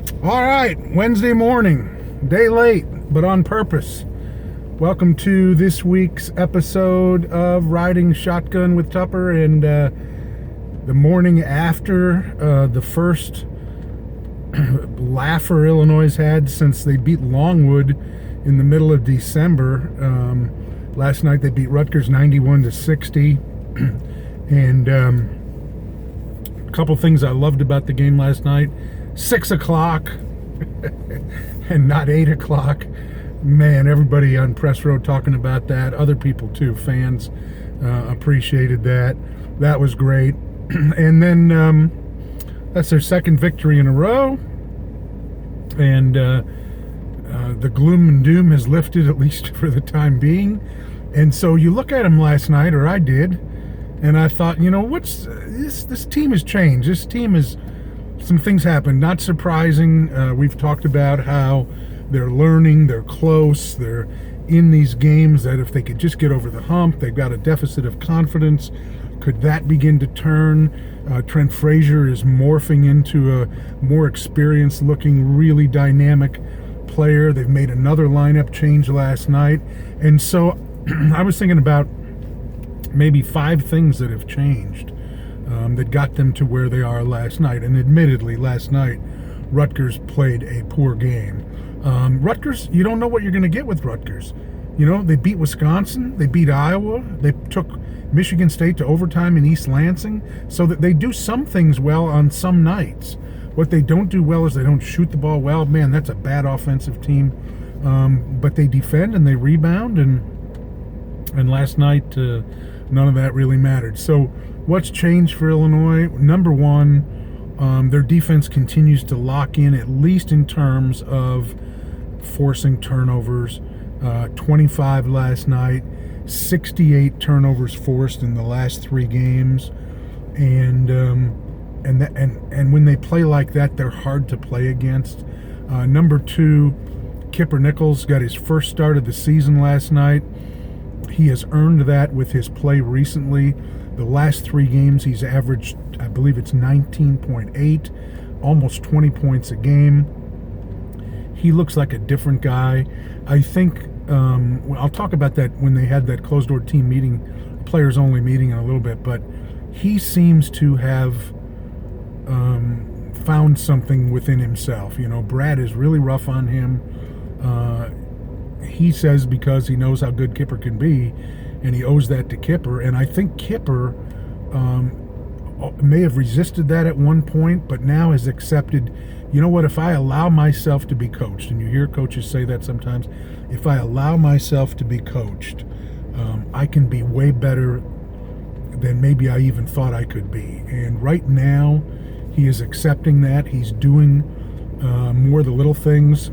All right, Wednesday morning, day late, but on purpose. Welcome to this week's episode of Riding Shotgun with Tupper, and the morning after the first laugher Illinois had since they beat Longwood in the middle of December. Last night they beat Rutgers 91-60, and a couple things I loved about the game last night. 6 o'clock and not 8 o'clock. Man, everybody on Press Road talking about that. Other people too, fans appreciated that. That was great. And then that's their second victory in a row. And the gloom and doom has lifted, at least for the time being. And so you look at them last night, or I did, and I thought, what's this team has changed. This team is... Some things happened, not surprising. We've talked about how they're learning, they're close, they're in these games that if they could just get over the hump, they've got a deficit of confidence. Could that begin to turn? Trent Frazier is morphing into a more experienced looking, really dynamic player. They've made another lineup change last night. And so I was thinking about maybe 5 things that have changed. That got them to where they are last night. And admittedly, last night, Rutgers played a poor game. Rutgers, you don't know what you're going to get with Rutgers. They beat Wisconsin, they beat Iowa, they took Michigan State to overtime in East Lansing, so that they do some things well on some nights. What they don't do well is they don't shoot the ball well. Man, that's a bad offensive team. But they defend and they rebound, and last night, none of that really mattered. So what's changed for Illinois? Number one, their defense continues to lock in, at least in terms of forcing turnovers. 25 last night, 68 turnovers forced in the last 3 games, and when they play like that, they're hard to play against. Number 2, Kipper Nichols got his first start of the season last night. He has earned that with his play recently. The last 3 games, he's averaged, I believe it's 19.8, almost 20 points a game. He looks like a different guy. I think, I'll talk about that when they had that closed-door team meeting, players-only meeting in a little bit, but he seems to have found something within himself. Brad is really rough on him. He says because he knows how good Kipper can be, and he owes that to Kipper. And I think Kipper may have resisted that at one point, but now has accepted, if I allow myself to be coached, and you hear coaches say that sometimes, if I allow myself to be coached, I can be way better than maybe I even thought I could be. And right now, he is accepting that. He's doing more of the little things.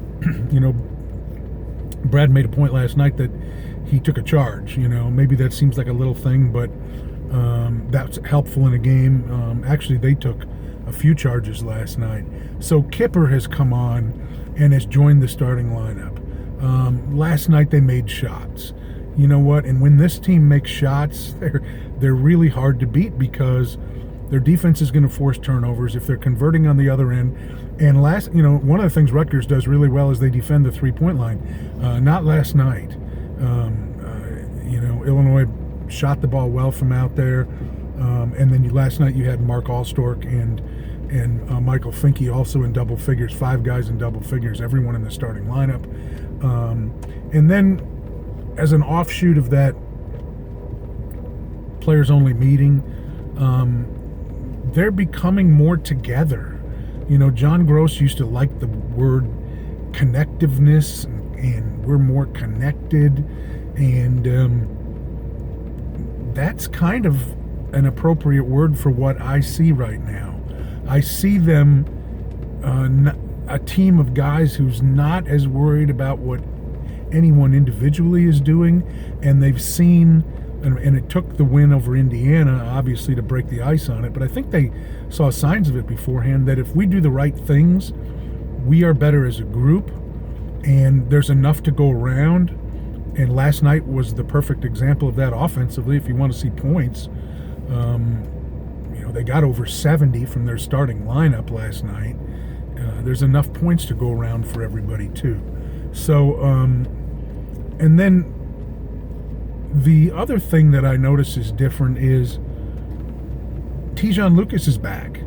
Brad made a point last night that he took a charge. Maybe that seems like a little thing, but that's helpful in a game. Actually, they took a few charges last night. So Kipper has come on and has joined the starting lineup. Last night they made shots. You know what? And when this team makes shots, they're really hard to beat because their defense is going to force turnovers if they're converting on the other end. And one of the things Rutgers does really well is they defend the 3-point line. Not last night. Illinois shot the ball well from out there. And then last night you had Mark Allstork and Michael Finke also in double figures, 5 guys in double figures, everyone in the starting lineup. And then as an offshoot of that players-only meeting, they're becoming more together. John Gross used to like the word connectiveness, and we're more connected, and that's kind of an appropriate word for what I see right now. I see them, a team of guys who's not as worried about what anyone individually is doing, and they've seen, and it took the win over Indiana, obviously, to break the ice on it, but I think they saw signs of it beforehand, that if we do the right things, we are better as a group, and there's enough to go around. And last night was the perfect example of that offensively. If you want to see points, they got over 70 from their starting lineup last night. there's enough points to go around for everybody too. So, and then the other thing that I notice is different is Tejon Lucas is back.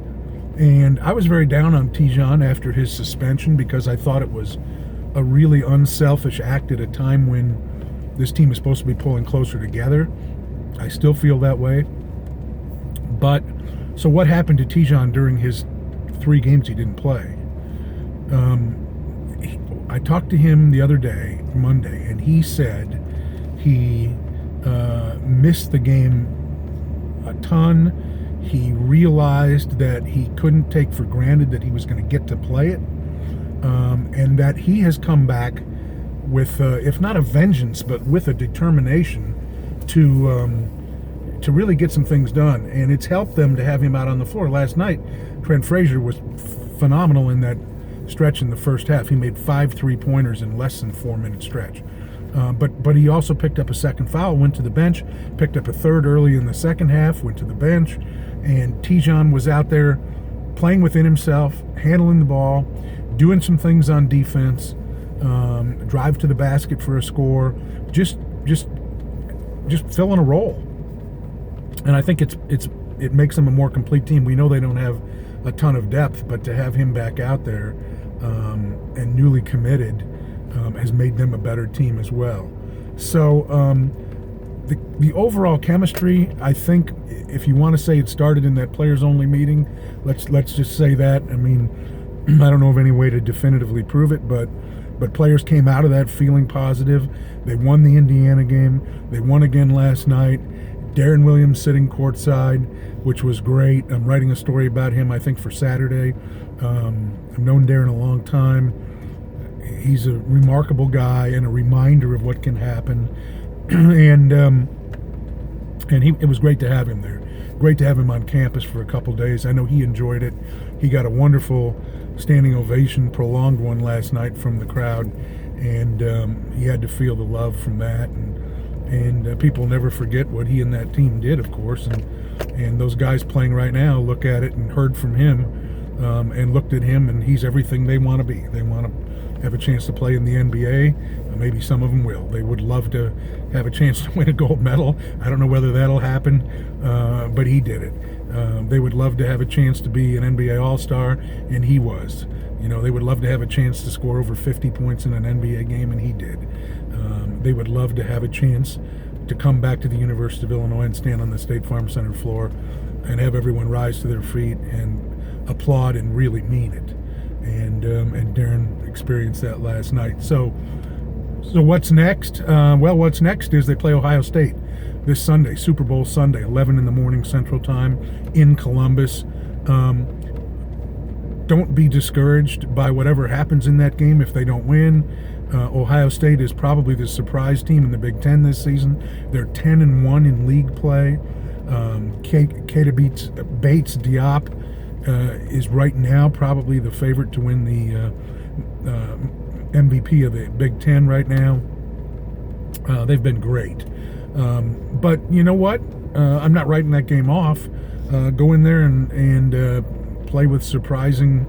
And I was very down on Tejon after his suspension because I thought it was a really unselfish act at a time when this team is supposed to be pulling closer together. I still feel that way. But, so what happened to Tejon during his 3 games he didn't play? I talked to him the other day, Monday, and he said he missed the game a ton. He realized that he couldn't take for granted that he was going to get to play it, and that he has come back with, if not a vengeance, but with a determination to really get some things done. And it's helped them to have him out on the floor. Last night, Trent Frazier was phenomenal in that stretch in the first half. He made 5 3-pointers in less than 4-minute stretch. But he also picked up a second foul, went to the bench, picked up a third early in the second half, went to the bench, and Tejon was out there playing within himself, handling the ball, doing some things on defense, drive to the basket for a score, just filling a role. And I think it makes them a more complete team. We know they don't have a ton of depth, but to have him back out there and newly committed has made them a better team as well. So the overall chemistry, I think, if you want to say it started in that players-only meeting, let's just say that. I mean, I don't know of any way to definitively prove it, but players came out of that feeling positive. They won the Indiana game. They won again last night. Deron Williams sitting courtside, which was great. I'm writing a story about him, I think, for Saturday. I've known Deron a long time. He's a remarkable guy and a reminder of what can happen. And it was great to have him there. Great to have him on campus for a couple days. I know he enjoyed it. He got a wonderful standing ovation, prolonged one last night from the crowd, and he had to feel the love from that. And people never forget what he and that team did, of course. And those guys playing right now look at it and heard from him and looked at him, and he's everything they want to be. They want to have a chance to play in the NBA. Maybe some of them will. They would love to have a chance to win a gold medal. I don't know whether that'll happen, but he did it. They would love to have a chance to be an NBA All-Star, and he was. You know, they would love to have a chance to score over 50 points in an NBA game, and he did. They would love to have a chance to come back to the University of Illinois and stand on the State Farm Center floor and have everyone rise to their feet and applaud and really mean it. And Deron experienced that last night. So what's next? Well, what's next is they play Ohio State this Sunday, Super Bowl Sunday, 11 in the morning Central Time in Columbus. Don't be discouraged by whatever happens in that game if they don't win. Ohio State is probably the surprise team in the Big Ten this season. They're 10-1 in league play. Keita Bates Diop is right now probably the favorite to win the MVP of the Big Ten right now. They've been great. But you know what? I'm not writing that game off. Go in there and play with surprising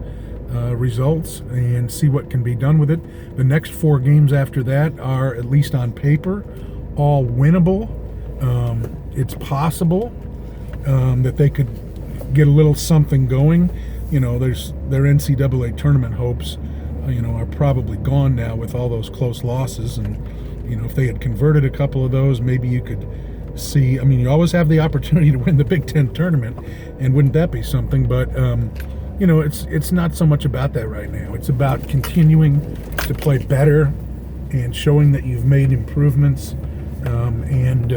results and see what can be done with it. The next 4 games after that are, at least on paper, all winnable. It's possible that they could get a little something going. You know, their NCAA tournament hopes, are probably gone now with all those close losses. And, if they had converted a couple of those, maybe you could see. I mean, you always have the opportunity to win the Big Ten tournament, and wouldn't that be something? But, it's not so much about that right now. It's about continuing to play better and showing that you've made improvements and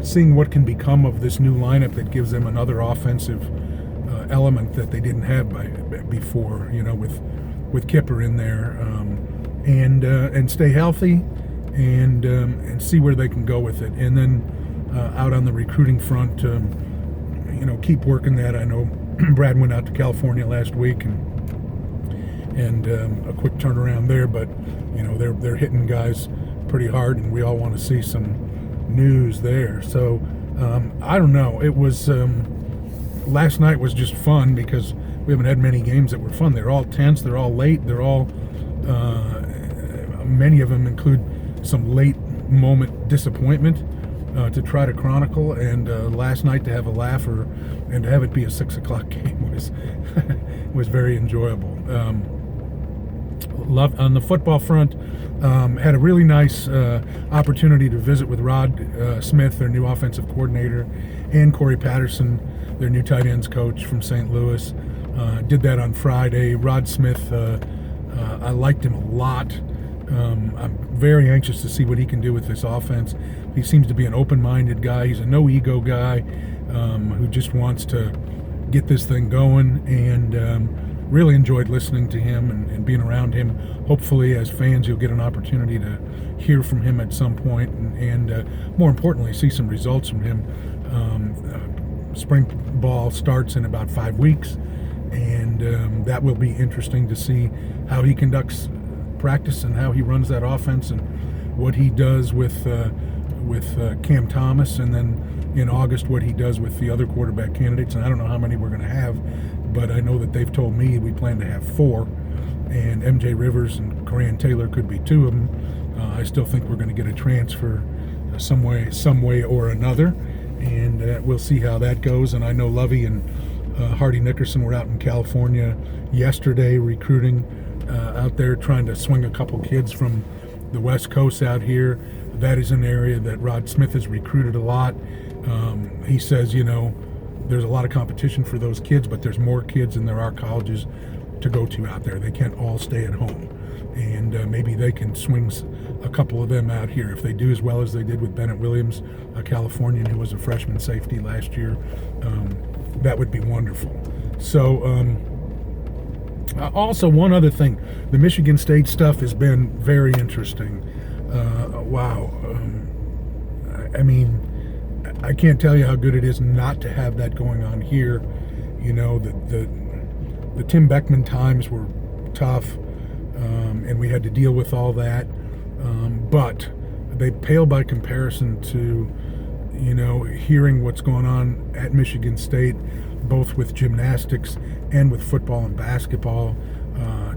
seeing what can become of this new lineup that gives them another offensive element that they didn't have before, with Kipper in there, and stay healthy and see where they can go with it. And then out on the recruiting front, keep working that. I know Brad went out to California last week and a quick turnaround there, but they're hitting guys pretty hard, and we all want to see some news there. So I don't know. It was last night was just fun because we haven't had many games that were fun. They're all tense. They're all late. They're all many of them include some late moment disappointment to try to chronicle. And last night to have a laugh and to have it be a 6 o'clock game was very enjoyable. On the football front, had a really nice opportunity to visit with Rod Smith, their new offensive coordinator, and Corey Patterson, their new tight ends coach from St. Louis. Did that on Friday. Rod Smith, I liked him a lot. I'm very anxious to see what he can do with this offense. He seems to be an open-minded guy. He's a no-ego guy who just wants to get this thing going, and really enjoyed listening to him and being around him. Hopefully, as fans, you'll get an opportunity to hear from him at some point, and more importantly, see some results from him. Spring ball starts in about 5 weeks, and that will be interesting to see how he conducts practice and how he runs that offense and what he does with Cam Thomas, and then in August what he does with the other quarterback candidates. And I don't know how many we're going to have, but I know that they've told me we plan to have 4, and MJ Rivers and Coran Taylor could be 2 of them. I still think we're going to get a transfer some way or another, and we'll see how that goes. And I know Lovie and Hardy Nickerson were out in California yesterday recruiting out there, trying to swing a couple kids from the West Coast out here. That is an area that Rod Smith has recruited a lot. He says, there's a lot of competition for those kids, but there's more kids than there are colleges to go to out there. They can't all stay at home, and maybe they can swing a couple of them out here. If they do as well as they did with Deron Williams, a Californian who was a freshman safety last year, that would be wonderful. So also one other thing, the Michigan State stuff has been very interesting. Wow. I mean, I can't tell you how good it is not to have that going on here. The Tim Beckman times were tough, and we had to deal with all that. But they pale by comparison to, hearing what's going on at Michigan State, both with gymnastics and with football and basketball.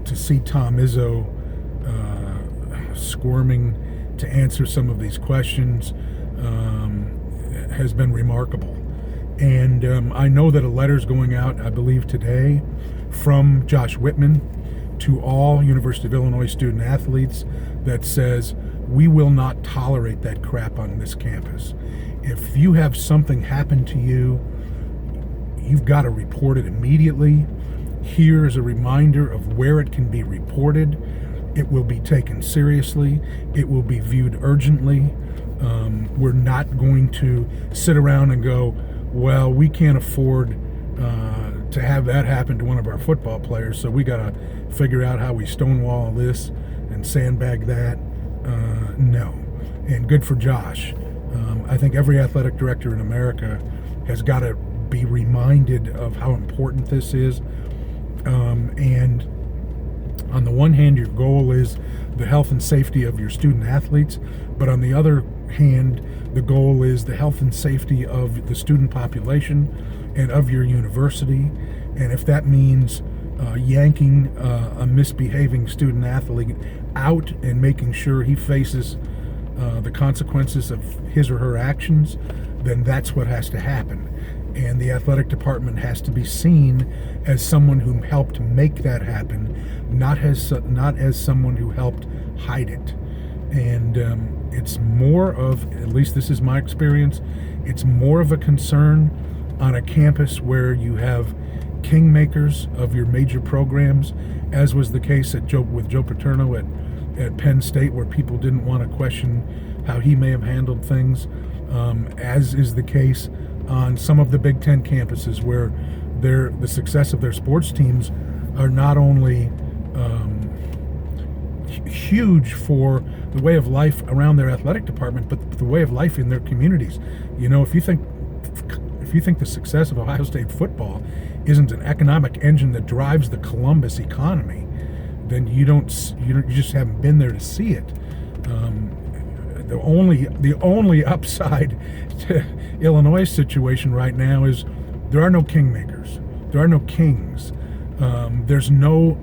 To see Tom Izzo squirming to answer some of these questions has been remarkable. And I know that a letter's going out, I believe today, from Josh Whitman to all University of Illinois student athletes that says, we will not tolerate that crap on this campus. If you have something happen to you, you've got to report it immediately. Here is a reminder of where it can be reported. It will be taken seriously. It will be viewed urgently. We're not going to sit around and go, well, we can't afford to have that happen to one of our football players, so we got to figure out how we stonewall this and sandbag that. No. And good for Josh. I think every athletic director in America has got to be reminded of how important this is. And on the one hand, your goal is the health and safety of your student athletes, but on the other hand, the goal is the health and safety of the student population and of your university. And if that means yanking a misbehaving student athlete out and making sure he faces the consequences of his or her actions, then that's what has to happen. And the athletic department has to be seen as someone who helped make that happen, not as someone who helped hide it. And it's more of, at least this is my experience, it's more of a concern on a campus where you have kingmakers of your major programs, as was the case with Joe Paterno at Penn State, where people didn't want to question how he may have handled things, as is the case on some of the Big Ten campuses, where the success of their sports teams are not only huge for the way of life around their athletic department, but the way of life in their communities. If you think the success of Ohio State football isn't an economic engine that drives the Columbus economy, then you just haven't been there to see it. The only upside to Illinois' situation right now is There are no kingmakers. There are no kings. There's no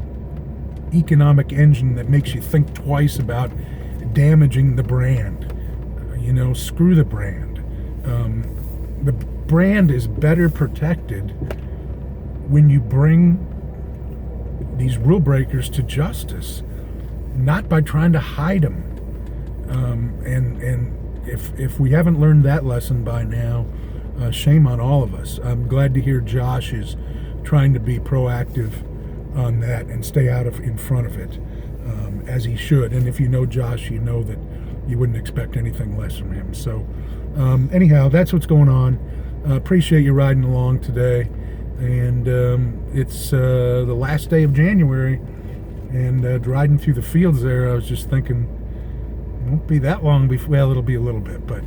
economic engine that makes you think twice about damaging the brand. Screw the brand. The brand is better protected when you bring these rule breakers to justice, not by trying to hide them. And if we haven't learned that lesson by now, shame on all of us. I'm glad to hear Josh is trying to be proactive on that and stay in front of it, as he should. And if you know Josh, you know that you wouldn't expect anything less from him. So anyhow, that's what's going on. Appreciate you riding along today. And it's the last day of January, and riding through the fields there, I was just thinking, it won't be that long before, well, it'll be a little bit, but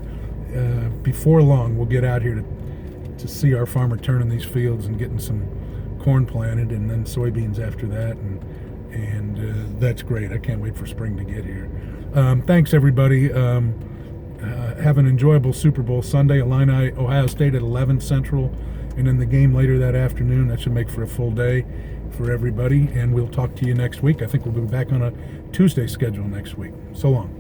before long we'll get out here to see our farmer turning these fields and getting some corn planted, and then soybeans after that, and that's great. I can't wait for spring to get here. Thanks everybody. Have an enjoyable Super Bowl Sunday. Illini, Ohio State at 11 Central, and then the game later that afternoon. That should make for a full day for everybody, and we'll talk to you next week. I think we'll be back on a Tuesday schedule next week. So long.